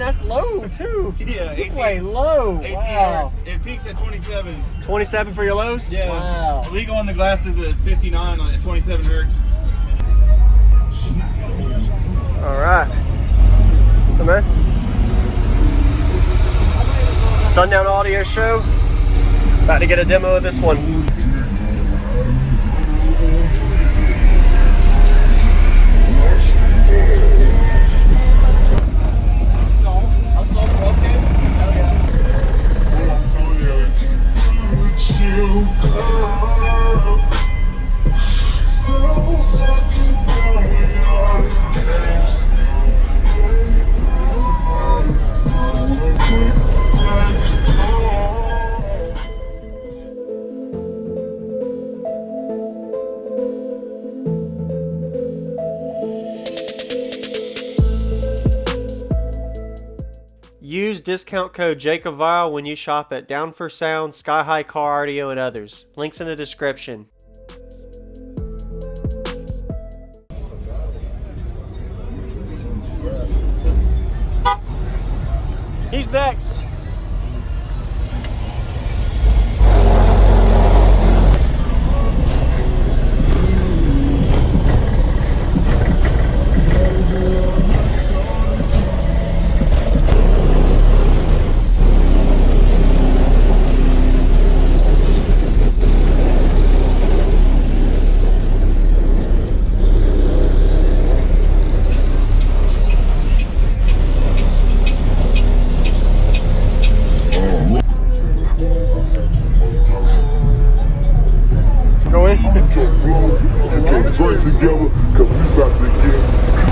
that's low too. Yeah, 18. Way low. 18 Wow. hertz. It peaks at 27. 27 for your lows? Yeah. Wow. Legal on the glass is at 59 at 27 hertz. All right. So, man, Sundown Audio Show. About to get a demo of this one. Use discount code JacobViral when you shop at Down for Sound, SkyHigh Car Audio, and others. Links in the description. He's next.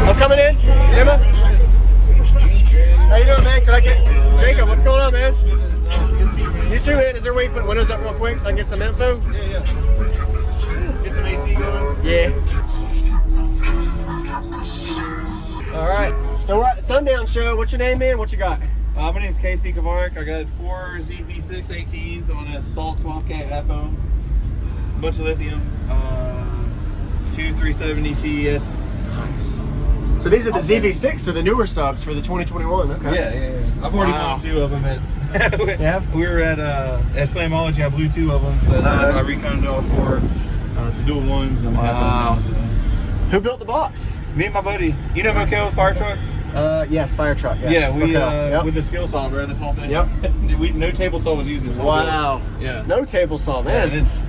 I'm coming in. Emma? How you doing, man? Can I get Jacob? What's going on, man? You too, man. Is there a way you put windows up real quick so I can get some info? Yeah. Get some AC going. Yeah. All right. So we're at the Sundown Show. What's your name, man? What you got? My name's Casey Kavarik. I got 4 ZV6 18s on a Salt 12K FO. A bunch of lithium. 2 370 CES. Nice. So these are the ZV6, so the newer subs for the 2021. Okay. Yeah. I've already blown 2 of them. Yeah. We were at Slamology. I blew 2 of them, so then I reconed all 4 to dual ones. And I'm half of them now, so. Who built the box? Me and my buddy. You know Mokel with Fire Truck? Yes, Fire Truck. Yes. Yeah, we with the skill saw, bro. This whole thing. Yep. No table saw was used this whole Wow. build. Yeah. No table saw, man. Yeah, it's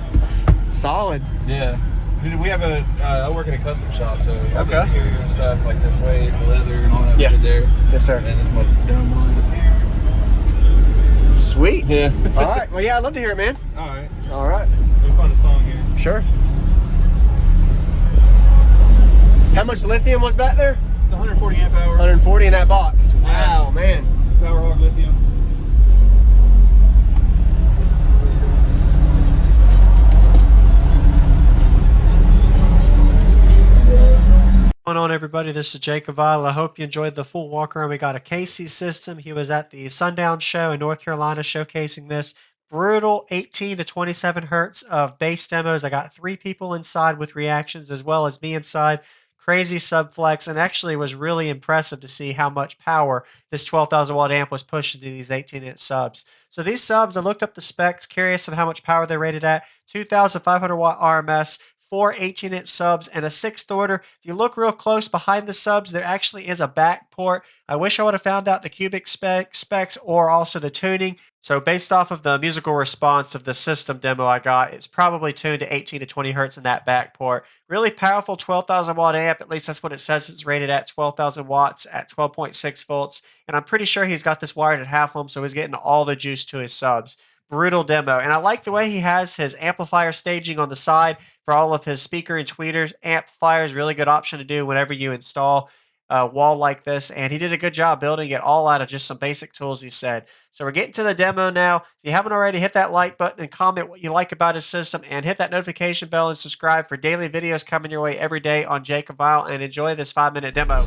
solid. Yeah. We have I work in a custom shop, so we have the Okay. interior and stuff like this way, the leather and all that Yeah. we did there. Yes, sir. And then this dome line up here. Sweet. Yeah. All right. Well, yeah, I'd love to hear it, man. All right. All right. We'll find a song here. Sure. How much lithium was back there? It's 140 amp hour. 140 in that box. Wow, man. Power hog lithium. What's going on, everybody? This is JacobViral. I hope you enjoyed the full walk around. We got a Casey system. He was at the Sundown Show in North Carolina showcasing this. Brutal 18 to 27 hertz of bass demos. I got 3 people inside with reactions as well as me inside. Crazy subflex, and actually was really impressive to see how much power this 12,000 watt amp was pushing to these 18-inch subs. So these subs, I looked up the specs, curious of how much power they're rated at. 2,500 watt RMS, 4 18-inch subs, and a 6th order. If you look real close behind the subs, there actually is a back port. I wish I would have found out the cubic specs or also the tuning. So based off of the musical response of the system demo I got, it's probably tuned to 18 to 20 hertz in that back port. Really powerful 12,000 watt amp. At least that's what it says. It's rated at 12,000 watts at 12.6 volts. And I'm pretty sure he's got this wired at half ohm, so he's getting all the juice to his subs. Brutal demo. And I like the way he has his amplifier staging on the side for all of his speaker and tweeters. Amplifiers, really good option to do whenever you install a wall like this. And he did a good job building it all out of just some basic tools, he said. So we're getting to the demo now. If you haven't already, hit that like button and comment what you like about his system, and hit that notification bell and subscribe for daily videos coming your way every day on JacobViral, and enjoy this 5-minute demo.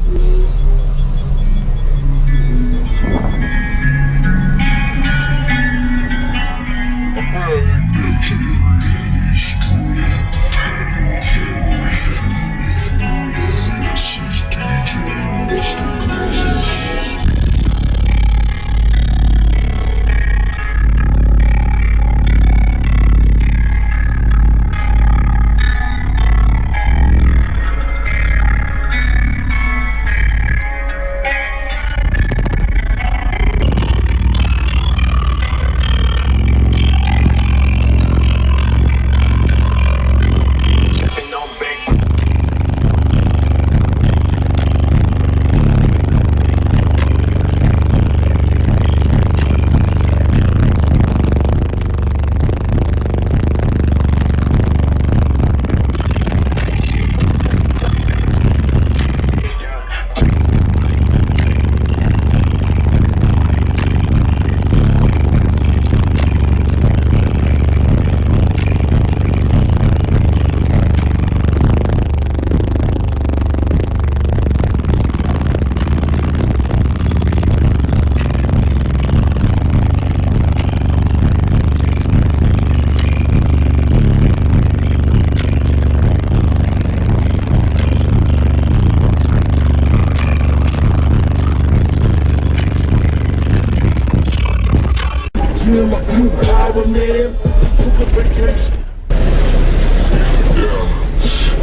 man, took a vacation.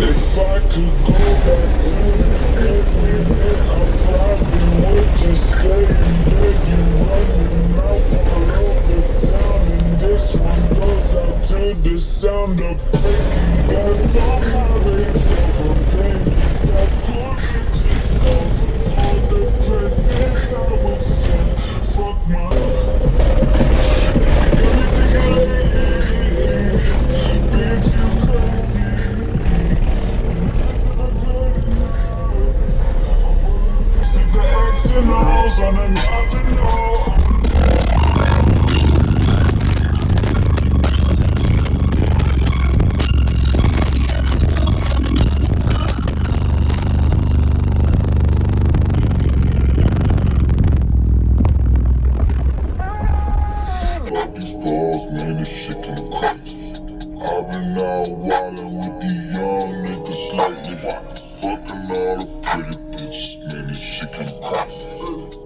If I could go back then, anywhere, I probably would just stay there. You run your mouth all over town, and this one goes out to the sound of breaking glass on my radio for pain. That good bitches over all the presents I would send. Fuck my bitch, you crazy. See the X and O's on another note. Fuck these balls, man, this shit come crazy. I've been out wildin' with these young niggas lately. Fucking all the pretty bitches, man, this shit come crazy.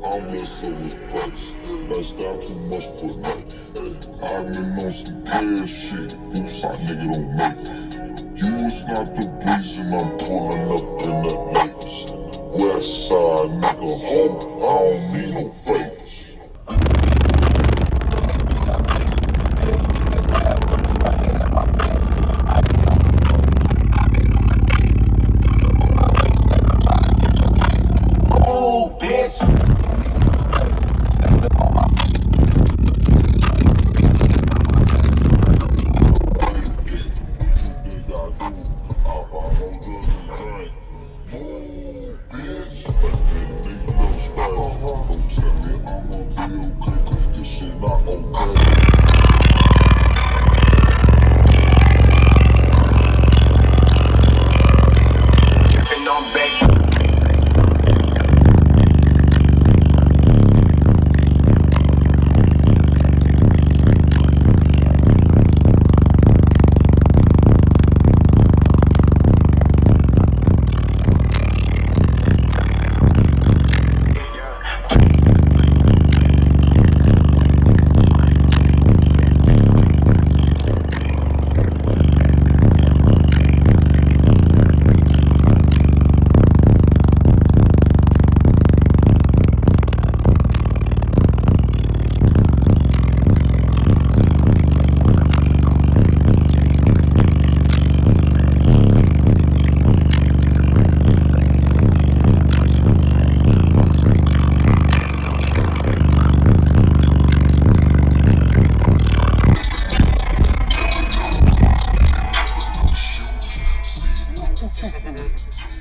I'm blessed up with spice, lifed out too much for night. I've been on some player shit, woosah nigga don't make it. You was not the breeze and I'm pulling up in that Lakers. West side nigga home, I don't need no favors.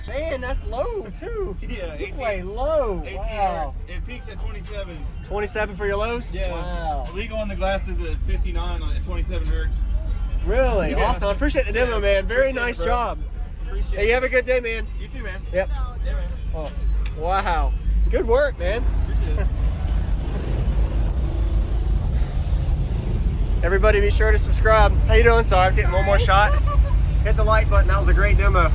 Man, that's low too. Yeah, 18, way low. 18 Wow. hertz. It peaks at 27. 27 for your lows? Yeah. Wow. Legal on the glass is at 59 at 27 hertz. Really? Yeah. Awesome. I appreciate the demo, man. Very Appreciate nice it, bro. job. Appreciate Hey, you have a good day, man. You too, man. Yep. Yeah, man. Oh, wow. Good work, man. Appreciate it. Everybody be sure to subscribe. How you doing? Sorry, I'm taking one more shot. Hit the like button. That was a great demo.